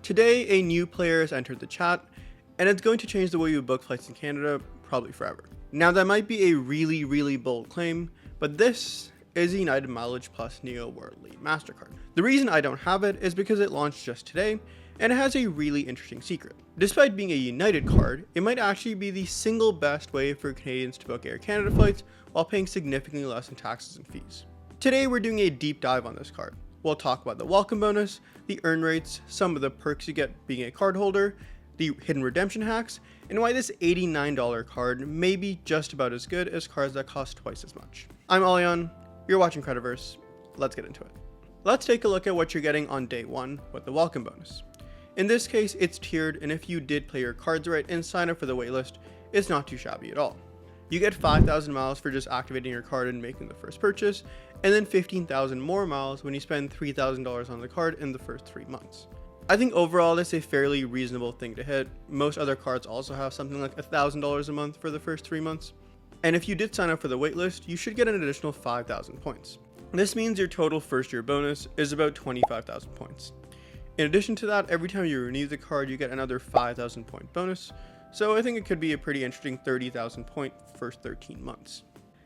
Today, a new player has entered the chat, and it's going to change the way you book flights in Canada, probably forever. Now, that might be a really bold claim, but this is a United Mileage Plus Neo World Elite Mastercard. The reason I don't have it is because it launched just today, and it has a really interesting secret. Despite being a United card, it might actually be the single best way for Canadians to book Air Canada flights while paying significantly less in taxes and fees. Today, we're doing a deep dive on this card. We'll talk about the welcome bonus, the earn rates, some of the perks you get being a cardholder, the hidden redemption hacks, and why this $89 card may be just about as good as cards that cost twice as much. I'm Alion, you're watching CreditVerse. Let's get into it. Let's take a look at what you're getting on day one with the welcome bonus. In this case, it's tiered, and if you did play your cards right and sign up for the waitlist, it's not too shabby at all. You get 5,000 miles for just activating your card and making the first purchase, and then 15,000 more miles when you spend $3,000 on the card in the first 3 months. I think overall that's a fairly reasonable thing to hit. Most other cards also have something like $1,000 a month for the first 3 months. And if you did sign up for the waitlist, you should get an additional 5,000 points. This means your total first year bonus is about 25,000 points. In addition to that, every time you renew the card, you get another 5,000 point bonus. So I think it could be a pretty interesting 30,000 point first 13 months.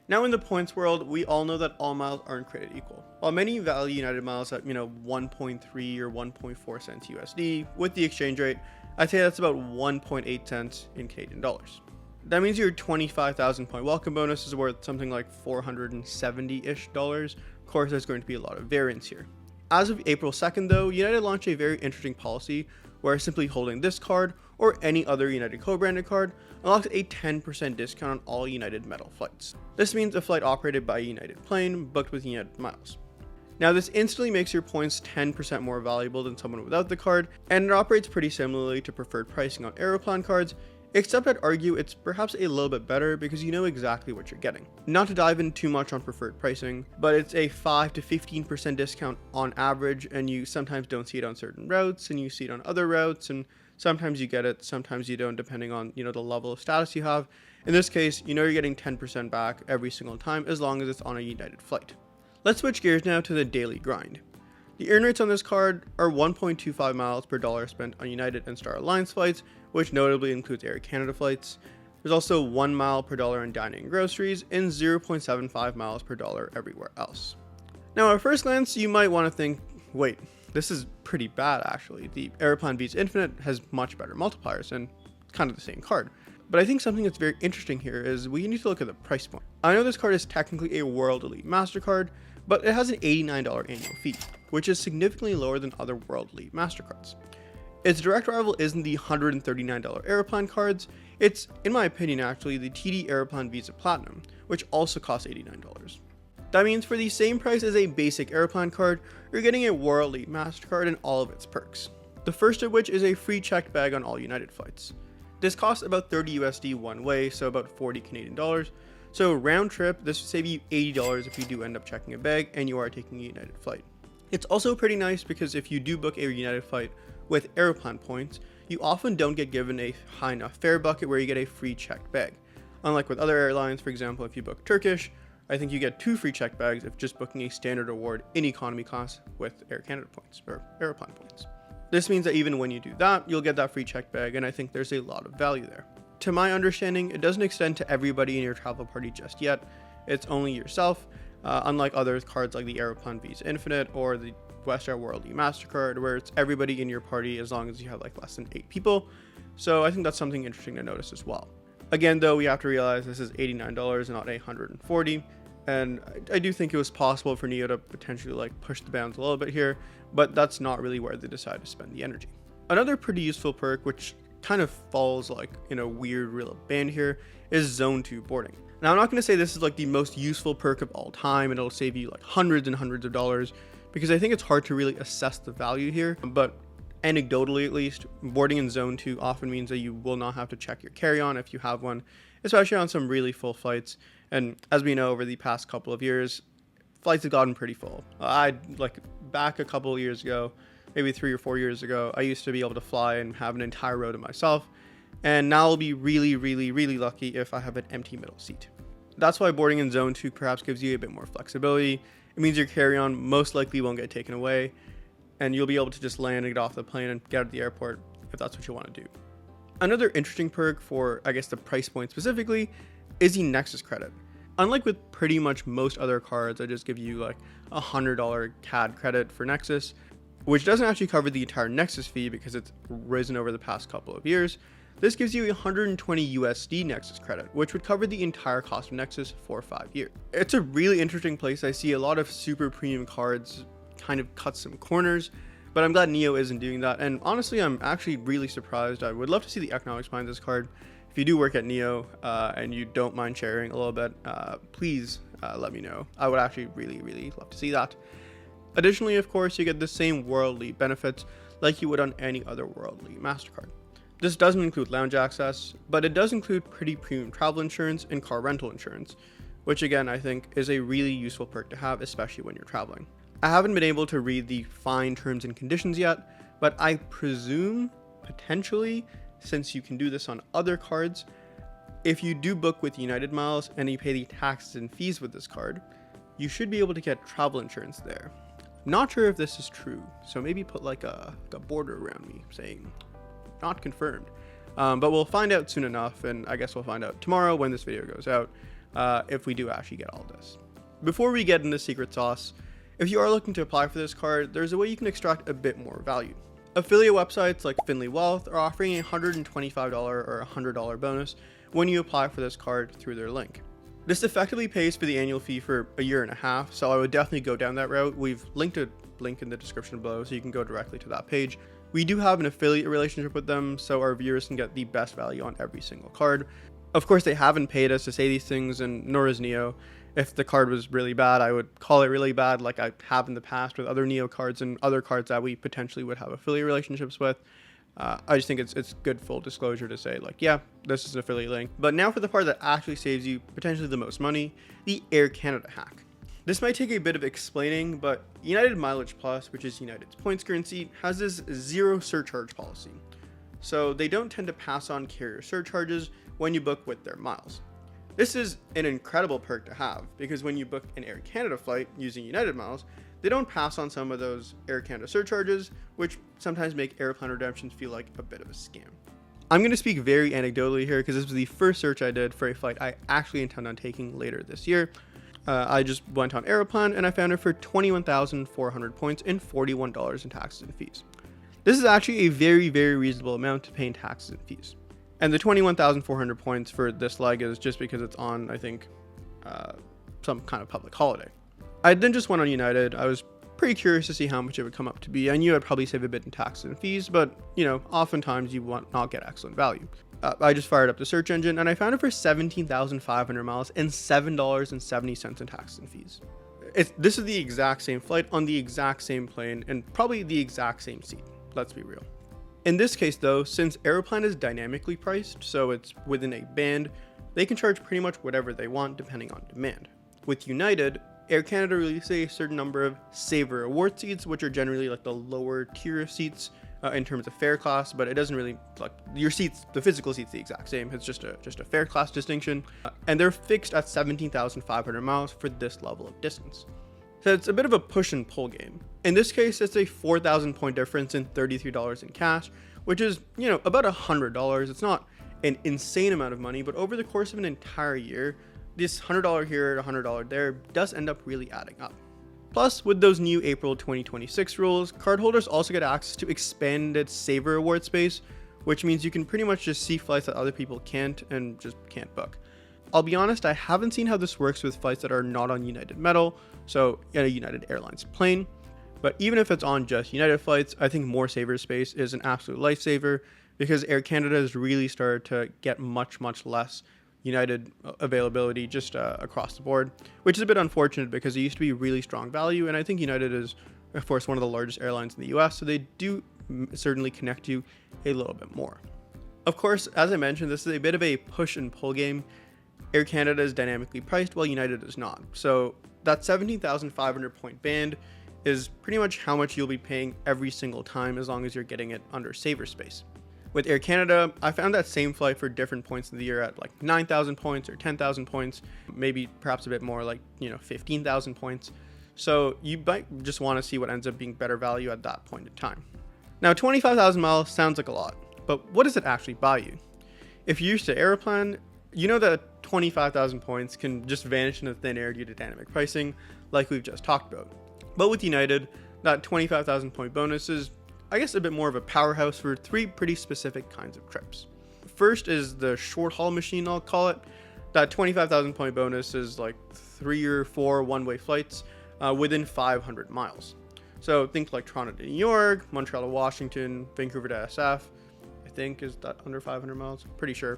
Now in the points world, we all know that all miles aren't created equal. While many value United miles at 1.3 or 1.4 cents USD, with the exchange rate, I'd say that's about 1.8 cents in Canadian dollars. That means your 25,000 point welcome bonus is worth something like $470-ish. Of course, there's going to be a lot of variance here. As of April 2nd though, United launched a very interesting policy where simply holding this card or any other United co-branded card unlocks a 10% discount on all United metal flights. This means a flight operated by a United plane booked with United miles. Now this instantly makes your points 10% more valuable than someone without the card, and it operates pretty similarly to preferred pricing on Aeroplan cards, except I'd argue it's perhaps a little bit better because you know exactly what you're getting. Not to dive in too much on preferred pricing, but it's a 5 to 15% discount on average, and you sometimes don't see it on certain routes, and you see it on other routes, and sometimes you get it, sometimes you don't, depending on the level of status you have. In this case, you're getting 10% back every single time as long as it's on a United flight. Let's switch gears now to the daily grind. The earn rates on this card are 1.25 miles per dollar spent on United and Star Alliance flights, which notably includes Air Canada flights. There's also 1 mile per dollar on dining and groceries, and 0.75 miles per dollar everywhere else. Now at first glance, you might want to think, wait, this is pretty bad actually. The Aeroplan Visa Infinite has much better multipliers and kind of the same card. But I think something that's very interesting here is we need to look at the price point. I know this card is technically a World Elite Mastercard, but it has an $89 annual fee, which is significantly lower than other World Elite Mastercards. Its direct rival isn't the $139 Aeroplan cards, it's, in my opinion actually, the TD Aeroplan Visa Platinum, which also costs $89. That means for the same price as a basic Aeroplan card, you're getting a World Elite Mastercard and all of its perks. The first of which is a free checked bag on all United flights. This costs about 30 USD one way, so about 40 Canadian dollars. So round trip, this would save you $80 if you do end up checking a bag and you are taking a United flight. It's also pretty nice because if you do book a United flight with Aeroplan points, you often don't get given a high enough fare bucket where you get a free checked bag. Unlike with other airlines, for example, if you book Turkish, I think you get 2 free checked bags if just booking a standard award in economy class with Air Canada points or Aeroplan points. This means that even when you do that, you'll get that free checked bag, and I think there's a lot of value there. To my understanding, it doesn't extend to everybody in your travel party just yet. It's only yourself, unlike other cards like the Aeroplan Visa Infinite or the Westar World Elite Mastercard, where it's everybody in your party as long as you have like less than 8 people. So I think that's something interesting to notice as well. Again, though, we have to realize this is $89 and not $140, and I do think it was possible for Neo to potentially push the bounds a little bit here, but that's not really where they decide to spend the energy. Another pretty useful perk, which kind of falls in a weird real band here, is Zone 2 boarding. Now I'm not going to say this is the most useful perk of all time and it'll save you hundreds and hundreds of dollars, because I think it's hard to really assess the value here, but anecdotally at least, boarding in Zone 2 often means that you will not have to check your carry-on if you have one, especially on some really full flights. And as we know, over the past couple of years, flights have gotten pretty full. Back a couple of years ago, maybe 3 or 4 years ago, I used to be able to fly and have an entire row to myself, and now I'll be really lucky if I have an empty middle seat. That's why boarding in Zone 2 perhaps gives you a bit more flexibility. It means your carry-on most likely won't get taken away, and you'll be able to just land and get off the plane and get out of the airport if that's what you want to do. Another interesting perk for, I guess, the price point specifically is the Nexus credit. Unlike with pretty much most other cards that just give you like $100 CAD credit for Nexus, which doesn't actually cover the entire Nexus fee because it's risen over the past couple of years, this gives you 120 USD Nexus credit, which would cover the entire cost of Nexus for 5 years. It's a really interesting place. I see a lot of super premium cards kind of cut some corners, but I'm glad Neo isn't doing that. And honestly, I'm actually really surprised. I would love to see the economics behind this card. If you do work at Neo and you don't mind sharing a little bit, please let me know. I would actually really love to see that. Additionally, of course, you get the same worldly benefits like you would on any other worldly Mastercard. This doesn't include lounge access, but it does include pretty premium travel insurance and car rental insurance, which again, I think is a really useful perk to have, especially when you're traveling. I haven't been able to read the fine terms and conditions yet, but I presume potentially, since you can do this on other cards, if you do book with United Miles and you pay the taxes and fees with this card, you should be able to get travel insurance there. Not sure if this is true, so maybe put like a border around me saying not confirmed. But we'll find out soon enough, and I guess we'll find out tomorrow when this video goes out if we do actually get all this. Before we get into secret sauce, if you are looking to apply for this card, there's a way you can extract a bit more value. Affiliate websites like Finley Wealth are offering a $125 or $100 bonus when you apply for this card through their link. This effectively pays for the annual fee for a year and a half, so I would definitely go down that route. We've linked a link in the description below so you can go directly to that page. We do have an affiliate relationship with them, so our viewers can get the best value on every single card. Of course, they haven't paid us to say these things, and nor is Neo. If the card was really bad, I would call it really bad like I have in the past with other Neo cards and other cards that we potentially would have affiliate relationships with. I just think it's good full disclosure to say like, yeah, this is an affiliate link. But now for the part that actually saves you potentially the most money, the Air Canada hack. This might take a bit of explaining, but United Mileage Plus, which is United's points currency, has this zero surcharge policy. So they don't tend to pass on carrier surcharges when you book with their miles. This is an incredible perk to have because when you book an Air Canada flight using United Miles, they don't pass on some of those Air Canada surcharges, which sometimes make airplane redemptions feel like a bit of a scam. I'm going to speak very anecdotally here because this was the first search I did for a flight I actually intend on taking later this year. I just went on Aeroplan and I found it for 21,400 points and $41 in taxes and fees. This is actually a very reasonable amount to pay in taxes and fees. And the 21,400 points for this leg is just because it's on, I think, some kind of public holiday. I then just went on United. I was pretty curious to see how much it would come up to be. I knew I'd probably save a bit in taxes and fees, but you know, oftentimes you want not get excellent value. I just fired up the search engine and I found it for 17,500 miles and $7.70 in taxes and fees. This is the exact same flight on the exact same plane and probably the exact same seat. Let's be real. In this case though, since Aeroplan is dynamically priced, so it's within a band, they can charge pretty much whatever they want depending on demand. With United, Air Canada releases a certain number of Saver Award seats, which are generally like the lower tier of seats in terms of fare class, but it doesn't really like your seats, the physical seats the exact same. It's just a fare class distinction, and they're fixed at 17,500 miles for this level of distance. So it's a bit of a push and pull game. In this case, it's a 4,000 point difference in $33 in cash, which is, you know, about $100. It's not an insane amount of money, but over the course of an entire year, this $100 here and $100 there does end up really adding up. Plus, with those new April 2026 rules, cardholders also get access to expanded Saver Award space, which means you can pretty much just see flights that other people can't and just can't book. I'll be honest, I haven't seen how this works with flights that are not on United Metal, so in a United Airlines plane. But even if it's on just United flights, I think more Saver space is an absolute lifesaver because Air Canada has really started to get much less United availability just across the board, which is a bit unfortunate because it used to be really strong value, and I think United is, of course, one of the largest airlines in the US, so they do certainly connect you a little bit more. Of course, as I mentioned, this is a bit of a push and pull game. Air Canada is dynamically priced while United is not, so that 17,500 point band is pretty much how much you'll be paying every single time as long as you're getting it under Saver space. With Air Canada, I found that same flight for different points of the year at like 9,000 points or 10,000 points, maybe perhaps a bit more like, 15,000 points. So you might just want to see what ends up being better value at that point in time. Now, 25,000 miles sounds like a lot, but what does it actually buy you? If you're used to Aeroplan, you know that 25,000 points can just vanish into thin air due to dynamic pricing, like we've just talked about. But with United, that 25,000 point bonus is, I guess, a bit more of a powerhouse for three pretty specific kinds of trips. First is the short haul machine, I'll call it. That 25,000 point bonus is like 3 or 4 one-way flights within 500 miles. So think like Toronto to New York, Montreal to Washington, Vancouver to SF. I think is that under 500 miles? Pretty sure.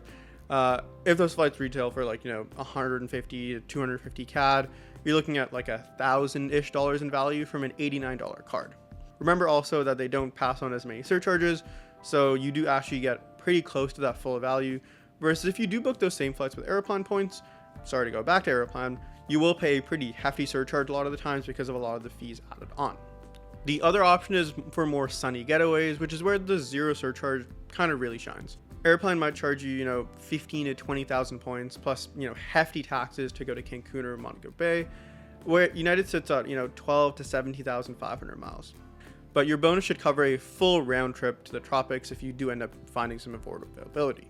If those flights retail for like, 150 to 250 CAD, you're looking at like $1,000-ish in value from an $89 card. Remember also that they don't pass on as many surcharges, so you do actually get pretty close to that full value. Versus if you do book those same flights with Aeroplan points, sorry to go back to Aeroplan, you will pay a pretty hefty surcharge a lot of the times because of a lot of the fees added on. The other option is for more sunny getaways, which is where the zero surcharge kind of really shines. Airplane might charge you, 15 to 20,000 points plus, hefty taxes to go to Cancun or Monaco Bay, where United sits at, 12 to 70,500 miles. But your bonus should cover a full round trip to the tropics if you do end up finding some affordable availability.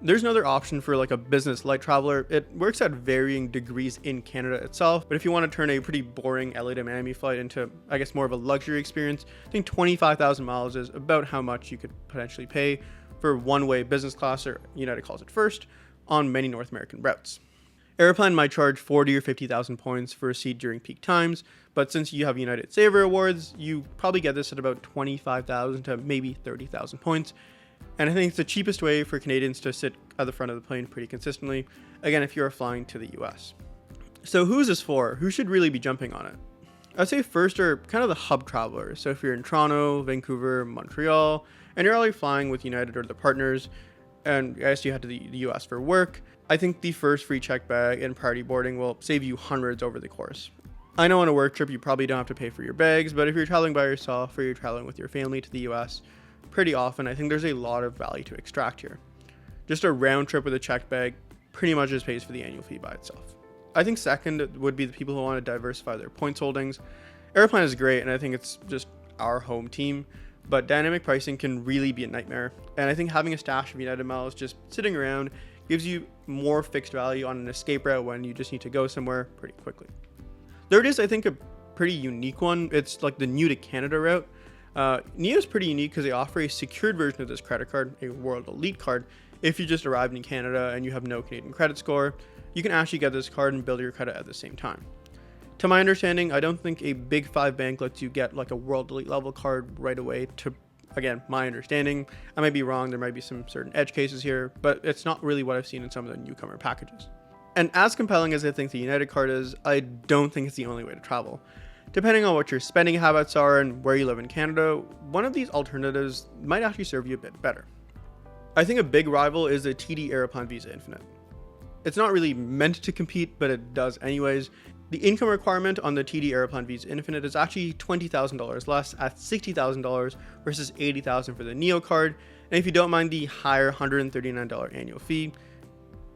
There's another option for like a business light traveler. It works at varying degrees in Canada itself, but if you want to turn a pretty boring LA to Miami flight into, I guess, more of a luxury experience, I think 25,000 miles is about how much you could potentially pay for one-way business class, or United calls it first, on many North American routes. Aeroplan might charge 40 or 50,000 points for a seat during peak times, but since you have United Saver Awards, you probably get this at about 25,000 to maybe 30,000 points. And I think it's the cheapest way for Canadians to sit at the front of the plane pretty consistently, again, if you're flying to the US. So who is this for? Who should really be jumping on it? I'd say first are kind of the hub travelers. So if you're in Toronto, Vancouver, Montreal, and you're already flying with United or the partners, and I guess you head to the US for work, I think the first free check bag and priority boarding will save you hundreds over the course. I know on a work trip you probably don't have to pay for your bags, but if you're traveling by yourself or you're traveling with your family to the US, pretty often I think there's a lot of value to extract here. Just a round trip with a check bag pretty much just pays for the annual fee by itself. I think second would be the people who want to diversify their points holdings. Aeroplan is great, and I think it's just our home team, but dynamic pricing can really be a nightmare. And I think having a stash of United miles just sitting around gives you more fixed value on an escape route when you just need to go somewhere pretty quickly. Third is, I think, a pretty unique one. It's like the new to Canada route. NEO is pretty unique because they offer a secured version of this credit card, a World Elite card. If you just arrived in Canada and you have no Canadian credit score, you can actually get this card and build your credit at the same time. To my understanding, I don't think a Big 5 bank lets you get like a World Elite level card right away. To, again, my understanding, I might be wrong, there might be some certain edge cases here, but it's not really what I've seen in some of the newcomer packages. And as compelling as I think the United card is, I don't think it's the only way to travel. Depending on what your spending habits are and where you live in Canada, one of these alternatives might actually serve you a bit better. I think a big rival is the TD Aeroplan Visa Infinite. It's not really meant to compete, but it does anyways. The income requirement on the TD Aeroplan Visa Infinite is actually $20,000 less at $60,000 versus $80,000 for the NEO card. And if you don't mind the higher $139 annual fee,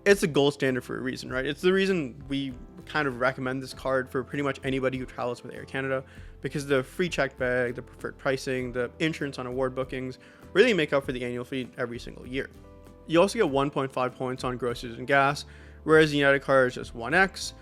it's a gold standard for a reason, right? It's the reason we kind of recommend this card for pretty much anybody who travels with Air Canada, because the free check bag, the preferred pricing, the insurance on award bookings really make up for the annual fee every single year. You also get 1.5 points on groceries and gas, whereas the United card is just 1x.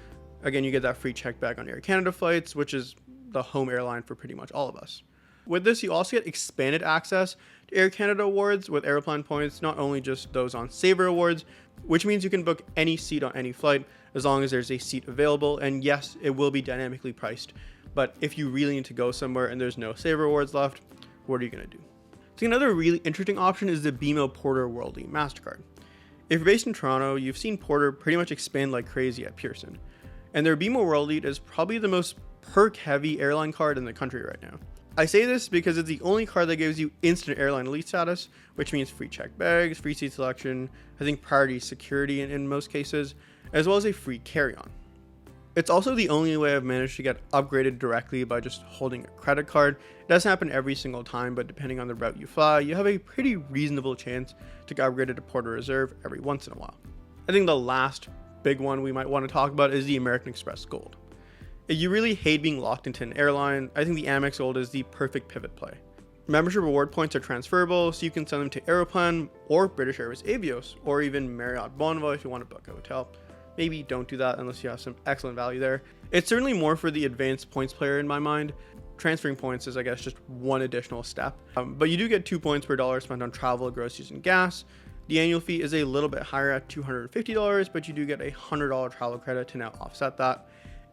Again, you get that free check bag on Air Canada flights, which is the home airline for pretty much all of us. With this, you also get expanded access to Air Canada awards with Aeroplan points, not only just those on Saver Awards, which means you can book any seat on any flight as long as there's a seat available. And yes, it will be dynamically priced, but if you really need to go somewhere and there's no Saver Awards left, what are you going to do? So another really interesting option is the BMO Porter World Elite Mastercard. If you're based in Toronto, you've seen Porter pretty much expand like crazy at Pearson. And their BMO World Elite is probably the most perk-heavy airline card in the country right now. I say this because it's the only card that gives you instant airline elite status, which means free check bags, free seat selection, I think priority security in most cases, as well as a free carry-on. It's also the only way I've managed to get upgraded directly by just holding a credit card. It doesn't happen every single time, but depending on the route you fly, you have a pretty reasonable chance to get upgraded to Porter Reserve every once in a while. I think the last big one we might want to talk about is the American Express Gold. If you really hate being locked into an airline, I think the Amex Gold is the perfect pivot play. Membership reward points are transferable, so you can send them to Aeroplan or British Airways Avios, or even Marriott Bonvoy if you want to book a hotel. Maybe don't do that unless you have some excellent value there. It's certainly more for the advanced points player in my mind. Transferring points is, I guess, just one additional step. But you do get 2 points per dollar spent on travel, groceries, and gas. The annual fee is a little bit higher at $250, but you do get a $100 travel credit to now offset that.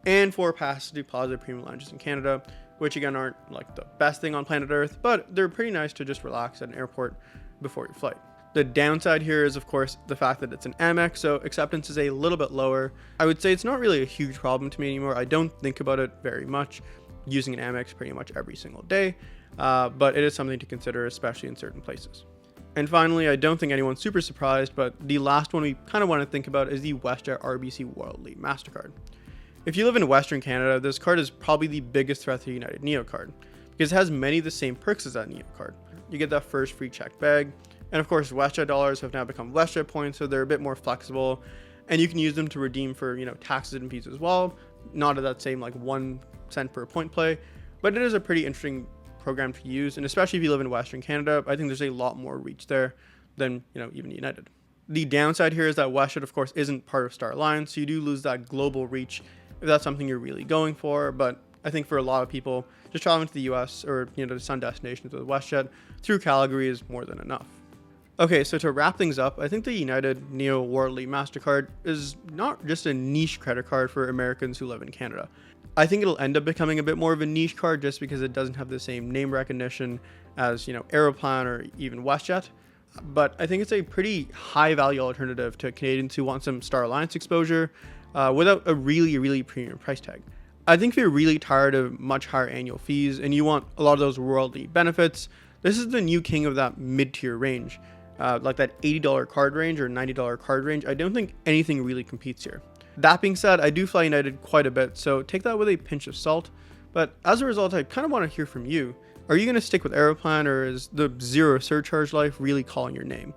And 4 passes to Plaza Premium Lounges in Canada, which again aren't like the best thing on planet Earth, but they're pretty nice to just relax at an airport before your flight. The downside here is, of course, the fact that it's an Amex, so acceptance is a little bit lower. I would say it's not really a huge problem to me anymore. I don't think about it very much, using an Amex pretty much every single day, but it is something to consider, especially in certain places. And finally, I don't think anyone's super surprised, but the last one we kind of want to think about is the WestJet RBC World Elite Mastercard. If you live in Western Canada, this card is probably the biggest threat to the United Neo card, because it has many of the same perks as that Neo card. You get that first free check bag, and of course WestJet dollars have now become WestJet points, so they're a bit more flexible, and you can use them to redeem for, taxes and fees as well, not at that same like 1 cent per point play, but it is a pretty interesting program to use, and especially if you live in Western Canada, I think there's a lot more reach there than, even United. The downside here is that WestJet, of course, isn't part of Star Alliance, so you do lose that global reach if that's something you're really going for. But I think for a lot of people, just traveling to the US or, to sun destinations with WestJet through Calgary is more than enough. Okay, so to wrap things up, I think the United Neo World Elite MasterCard is not just a niche credit card for Americans who live in Canada. I think it'll end up becoming a bit more of a niche card just because it doesn't have the same name recognition as, Aeroplan or even WestJet. But I think it's a pretty high value alternative to Canadians who want some Star Alliance exposure without a really premium price tag. I think if you're really tired of much higher annual fees and you want a lot of those worldly benefits, this is the new king of that mid-tier range. Like that $80 card range or $90 card range, I don't think anything really competes here. That being said, I do fly United quite a bit, so take that with a pinch of salt. But as a result, I kind of want to hear from you. Are you going to stick with Aeroplan, or is the zero surcharge life really calling your name?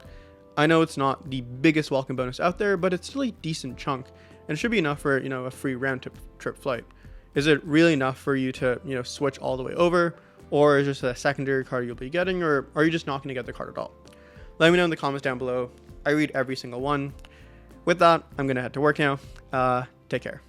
I know it's not the biggest welcome bonus out there, but it's still a decent chunk, and it should be enough for, a free round trip flight. Is it really enough for you to, switch all the way over, or is it just a secondary card you'll be getting, or are you just not going to get the card at all? Let me know in the comments down below. I read every single one. With that, I'm going to head to work now. Take care.